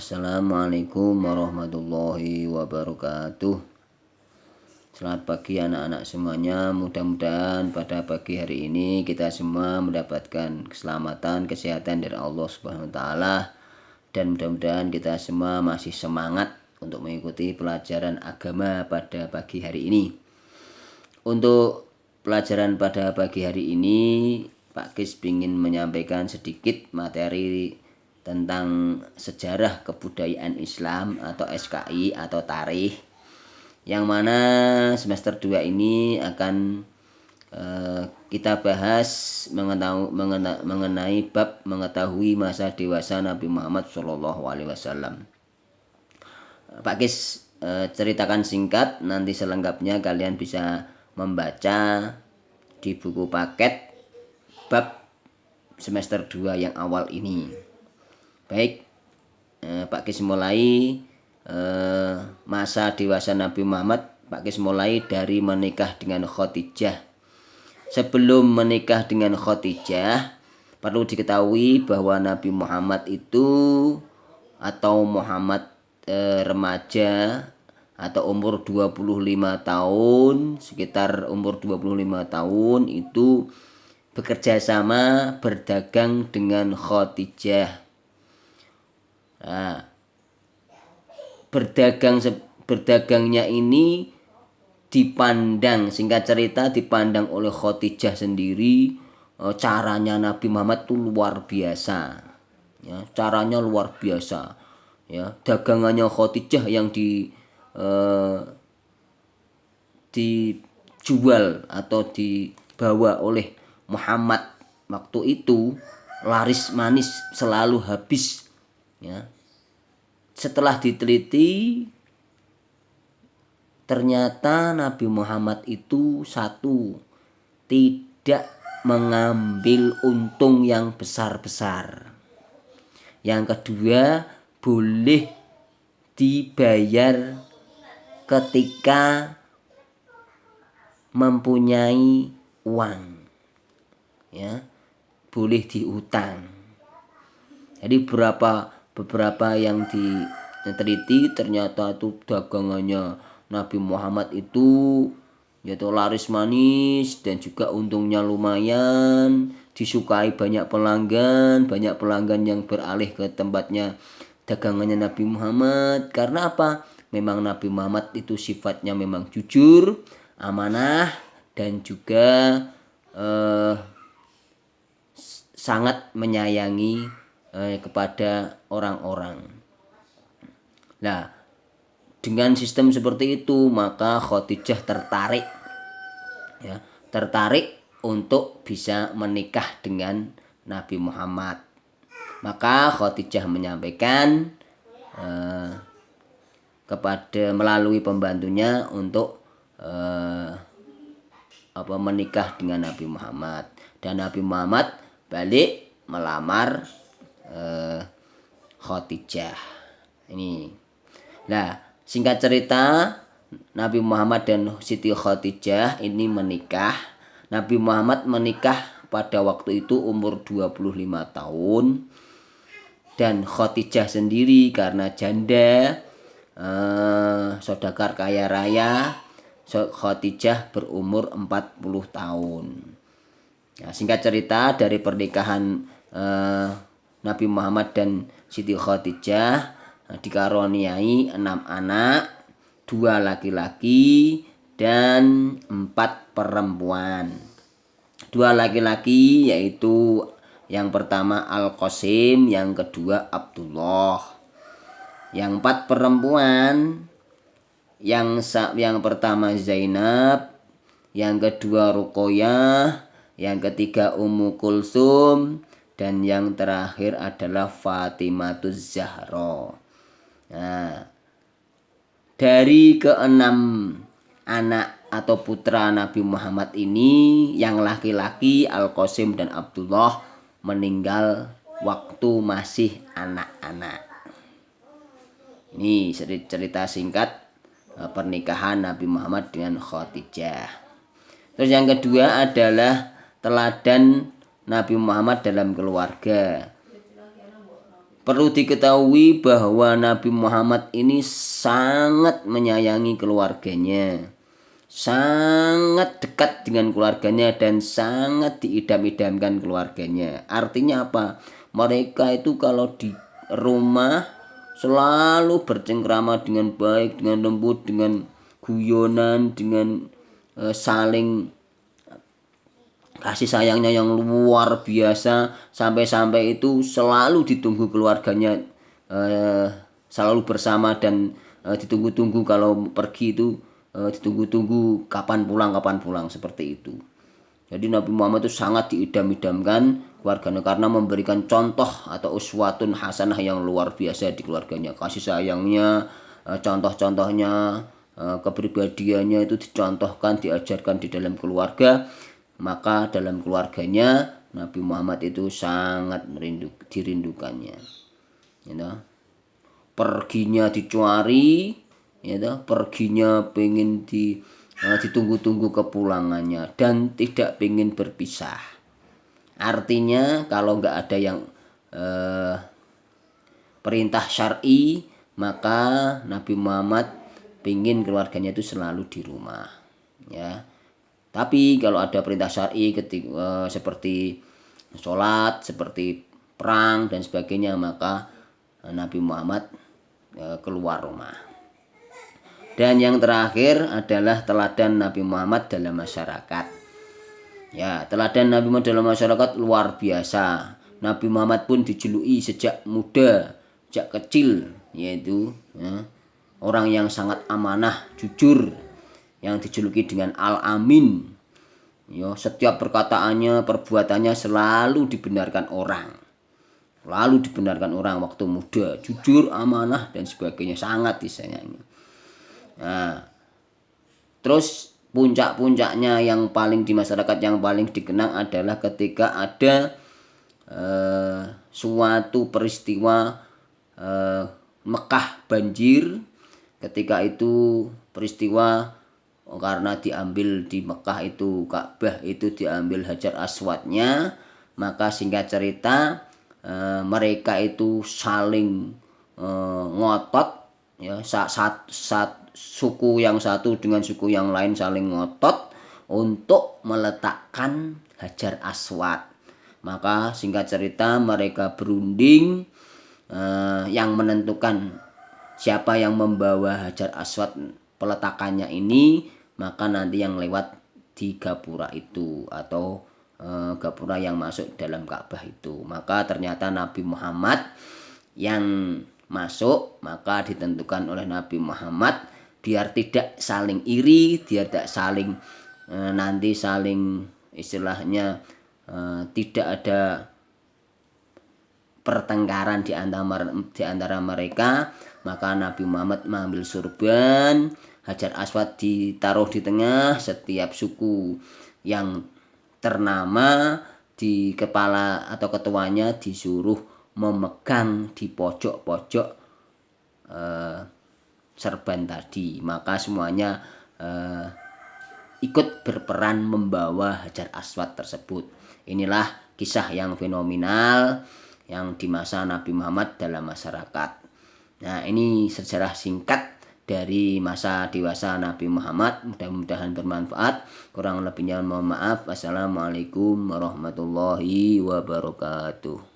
Assalamualaikum warahmatullahi wabarakatuh. Selamat pagi anak-anak semuanya. Mudah-mudahan pada pagi hari ini kita semua mendapatkan keselamatan, kesehatan dari Allah Subhanahu wa taala, dan mudah-mudahan kita semua masih semangat untuk mengikuti pelajaran agama pada pagi hari ini. Untuk pelajaran pada pagi hari ini, Pak Kis ingin menyampaikan sedikit materi tentang sejarah kebudayaan Islam atau SKI atau tarikh, yang mana semester 2 ini akan kita bahas mengenai bab mengetahui masa dewasa Nabi Muhammad SAW. Pak Kis ceritakan singkat, nanti selengkapnya kalian bisa membaca di buku paket bab semester 2 yang awal ini. Baik, Pak Kis mulai masa dewasa Nabi Muhammad. Pak Kis mulai dari menikah dengan Khadijah. Sebelum menikah dengan Khadijah, perlu diketahui bahwa Nabi Muhammad itu atau Muhammad remaja atau umur 25 tahun, sekitar umur 25 tahun itu bekerja sama berdagang dengan Khadijah. Nah, berdagangnya ini dipandang, singkat cerita dipandang oleh Khadijah sendiri, caranya Nabi Muhammad itu luar biasa, ya, caranya luar biasa, ya, dagangannya Khadijah yang dijual atau dibawa oleh Muhammad waktu itu laris manis, selalu habis. Ya. Setelah diteliti, ternyata Nabi Muhammad itu satu, tidak mengambil untung yang besar-besar. Yang kedua, boleh dibayar ketika mempunyai uang, ya, boleh diutang. Jadi beberapa yang diteliti ternyata itu dagangannya Nabi Muhammad itu yaitu laris manis dan juga untungnya lumayan, disukai banyak pelanggan yang beralih ke tempatnya dagangannya Nabi Muhammad. Karena apa? Memang Nabi Muhammad itu sifatnya memang jujur, amanah, dan juga sangat menyayangi kepada orang-orang. Nah, dengan sistem seperti itu maka Khadijah tertarik, ya, tertarik untuk bisa menikah dengan Nabi Muhammad. Maka Khadijah menyampaikan kepada melalui pembantunya untuk menikah dengan Nabi Muhammad, dan Nabi Muhammad balik melamar Khadijah ini. Nah, singkat cerita, Nabi Muhammad dan Siti Khadijah ini menikah. Nabi Muhammad menikah pada waktu itu umur 25 tahun, dan Khadijah sendiri karena janda, saudagar kaya raya, Khadijah berumur 40 tahun. Nah, singkat cerita, dari pernikahan Nabi Muhammad dan Siti Khadijah dikaruniai 6 anak, 2 laki-laki dan 4 perempuan. 2 laki-laki yaitu yang pertama Al-Qasim, yang kedua Abdullah. Yang 4 perempuan, yang pertama Zainab, yang kedua Ruqayyah, yang ketiga Ummu Kulsum, dan yang terakhir adalah Fatimatuz Zahra. Nah, dari ke-6 anak atau putra Nabi Muhammad ini, yang laki-laki Al-Qasim dan Abdullah meninggal waktu masih anak-anak. Ini cerita singkat pernikahan Nabi Muhammad dengan Khadijah. Terus yang kedua adalah teladan Nabi Muhammad dalam keluarga. Perlu diketahui bahwa Nabi Muhammad ini sangat menyayangi keluarganya, sangat dekat dengan keluarganya dan sangat diidam-idamkan keluarganya. Artinya apa? Mereka itu kalau di rumah selalu bercengkrama dengan baik, dengan lembut, dengan guyonan, dengan saling kasih sayangnya yang luar biasa, sampai-sampai itu selalu ditunggu keluarganya, selalu bersama dan ditunggu-tunggu kalau pergi itu, ditunggu-tunggu kapan pulang seperti itu. Jadi Nabi Muhammad itu sangat diidam-idamkan keluarganya karena memberikan contoh atau uswatun hasanah yang luar biasa di keluarganya. Kasih sayangnya, contoh-contohnya, kepribadiannya itu dicontohkan, diajarkan di dalam keluarga. Maka dalam keluarganya Nabi Muhammad itu sangat dirindukannya. Perginya dicuari, perginya pengen ditunggu-tunggu kepulangannya dan tidak pengen berpisah. Artinya kalau nggak ada yang perintah syar'i, maka Nabi Muhammad pengen keluarganya itu selalu di rumah, ya. Tapi kalau ada perintah syar'i seperti sholat, seperti perang dan sebagainya, maka Nabi Muhammad keluar rumah. Dan yang terakhir adalah teladan Nabi Muhammad dalam masyarakat. Ya, teladan Nabi Muhammad dalam masyarakat luar biasa. Nabi Muhammad pun dijuluki sejak muda, sejak kecil, yaitu orang yang sangat amanah, jujur, yang dijuluki dengan Al-Amin. Setiap perkataannya, perbuatannya selalu dibenarkan orang. Lalu dibenarkan orang waktu muda, jujur, amanah dan sebagainya, sangat disayangi. Nah, terus puncak-puncaknya yang paling di masyarakat yang paling dikenang adalah ketika ada suatu peristiwa Mekah banjir. Ketika itu peristiwa karena diambil di Mekah itu Ka'bah itu diambil Hajar Aswadnya, maka singkat cerita mereka itu saling ngotot, ya, suku yang satu dengan suku yang lain saling ngotot untuk meletakkan Hajar Aswad. Maka singkat cerita mereka berunding, yang menentukan siapa yang membawa Hajar Aswad peletakannya ini, maka nanti yang lewat di gapura itu atau gapura yang masuk dalam Ka'bah itu. Maka ternyata Nabi Muhammad yang masuk, maka ditentukan oleh Nabi Muhammad biar tidak saling iri, biar tidak saling nanti saling istilahnya tidak ada pertengkaran di antara mereka. Maka Nabi Muhammad mengambil surban, Hajar Aswad ditaruh di tengah, setiap suku yang ternama di kepala atau ketuanya disuruh memegang di pojok-pojok serban tadi. Maka semuanya ikut berperan membawa Hajar Aswad tersebut. Inilah kisah yang fenomenal yang di masa Nabi Muhammad dalam masyarakat. Nah, ini sejarah singkat dari masa dewasa Nabi Muhammad. Mudah-mudahan bermanfaat. Kurang lebihnya mohon maaf. Wassalamualaikum warahmatullahi wabarakatuh.